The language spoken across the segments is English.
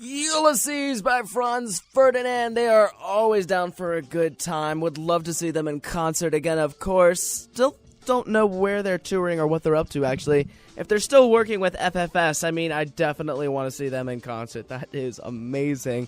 Ulysses by Franz Ferdinand. They are always down for a good time. Would love to see them in concert again, of course. Still don't know where they're touring or what they're up to, actually. If they're still working with FFS, I definitely want to see them in concert. That is amazing.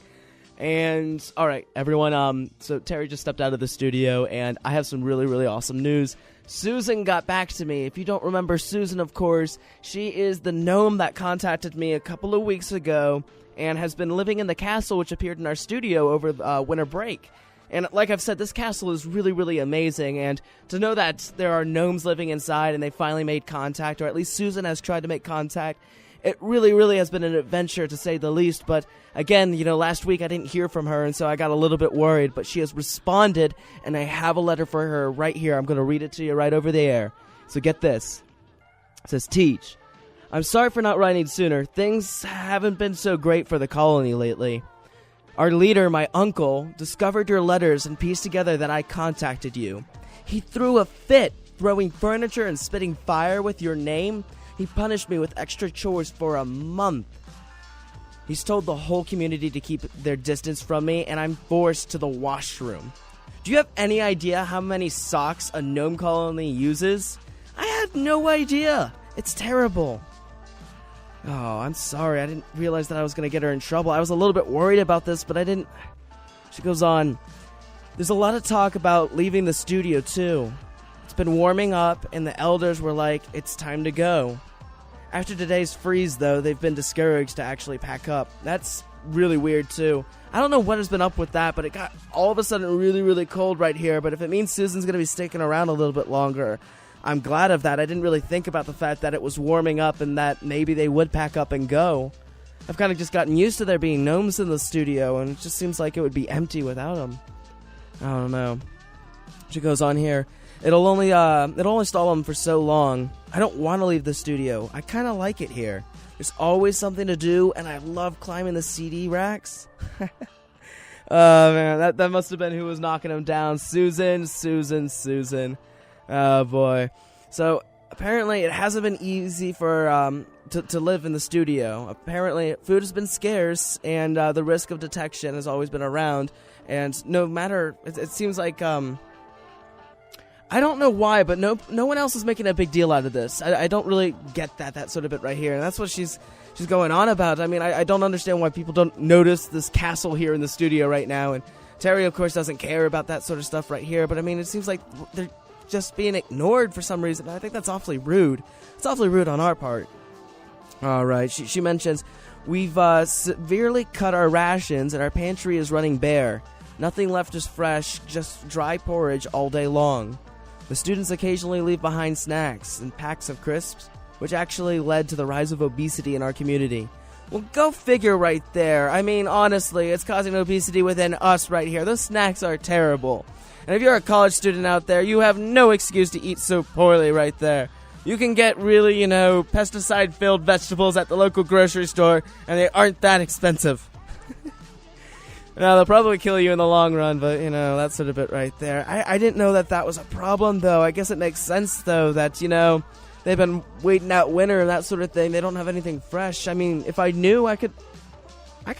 And, alright, everyone, so Terry just stepped out of the studio, and I have some really, really awesome news. Susan got back to me. If you don't remember Susan, of course, she is the gnome that contacted me a couple of weeks ago and has been living in the castle which appeared in our studio over winter break. And like I've said, this castle is really, really amazing, and to know that there are gnomes living inside and they finally made contact, or at least Susan has tried to make contact, it really, really has been an adventure, to say the least. But again, last week I didn't hear from her, and so I got a little bit worried. But she has responded, and I have a letter for her right here. I'm going to read it to you right over the air. So get this. It says, Teej, I'm sorry for not writing sooner. Things haven't been so great for the colony lately. Our leader, my uncle, discovered your letters and pieced together that I contacted you. He threw a fit, throwing furniture and spitting fire with your name. He punished me with extra chores for a month. He's told the whole community to keep their distance from me, and I'm forced to the washroom. Do you have any idea how many socks a gnome colony uses? I had no idea. It's terrible. Oh, I'm sorry. I didn't realize that I was going to get her in trouble. I was a little bit worried about this, but I didn't. She goes on. There's a lot of talk about leaving the studio, too. It's been warming up, and the elders were like, it's time to go. After today's freeze, though, they've been discouraged to actually pack up. That's really weird, too. I don't know what has been up with that, but it got all of a sudden really, really cold right here. But if it means Susan's going to be sticking around a little bit longer, I'm glad of that. I didn't really think about the fact that it was warming up and that maybe they would pack up and go. I've kind of just gotten used to there being gnomes in the studio, and it just seems like it would be empty without them. I don't know. She goes on here. It'll only stall them for so long. I don't want to leave the studio. I kind of like it here. There's always something to do, and I love climbing the CD racks. Oh, man, that must have been who was knocking him down. Susan. Oh, boy. So, apparently it hasn't been easy for to live in the studio. Apparently, food has been scarce, and the risk of detection has always been around. And no matter, it seems like, I don't know why, but no one else is making a big deal out of this. I don't really get that sort of bit right here, and that's what she's going on about. I mean, I don't understand why people don't notice this castle here in the studio right now, and Terry, of course, doesn't care about that sort of stuff right here, but I mean, it seems like they're just being ignored for some reason. I think that's awfully rude. It's awfully rude on our part. All right, she mentions, we've severely cut our rations, and our pantry is running bare. Nothing left is fresh, just dry porridge all day long. The students occasionally leave behind snacks and packs of crisps, which actually led to the rise of obesity in our community. Well, go figure right there. I mean, honestly, it's causing obesity within us right here. Those snacks are terrible. And if you're a college student out there, you have no excuse to eat so poorly right there. You can get really, pesticide-filled vegetables at the local grocery store, and they aren't that expensive. No, they'll probably kill you in the long run, but, that sort of bit right there. I didn't know that was a problem, though. I guess it makes sense, though, that, they've been waiting out winter and that sort of thing. They don't have anything fresh. I mean, if I knew, I could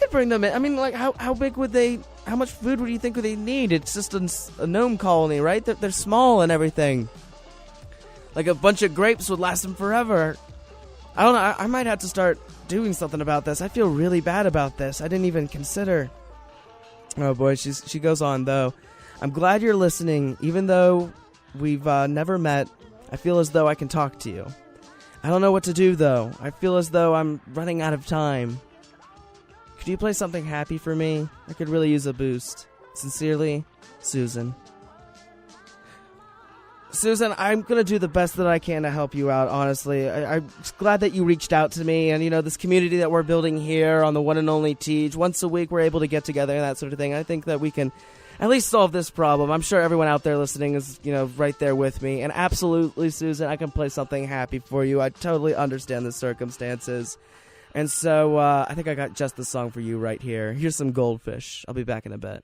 bring them in. I mean, like, how big would they, how much food would you think would they need? It's just a gnome colony, right? They're small and everything. Like, a bunch of grapes would last them forever. I don't know, I might have to start doing something about this. I feel really bad about this. I didn't even consider. Oh boy, she goes on, though. I'm glad you're listening. Even though we've never met, I feel as though I can talk to you. I don't know what to do, though. I feel as though I'm running out of time. Could you play something happy for me? I could really use a boost. Sincerely, Susan. Susan, I'm going to do the best that I can to help you out, honestly. I'm glad that you reached out to me, and, this community that we're building here on the one and only Teej, once a week we're able to get together and that sort of thing. I think that we can at least solve this problem. I'm sure everyone out there listening is, right there with me. And absolutely, Susan, I can play something happy for you. I totally understand the circumstances. And so I think I got just the song for you right here. Here's some Goldfish. I'll be back in a bit.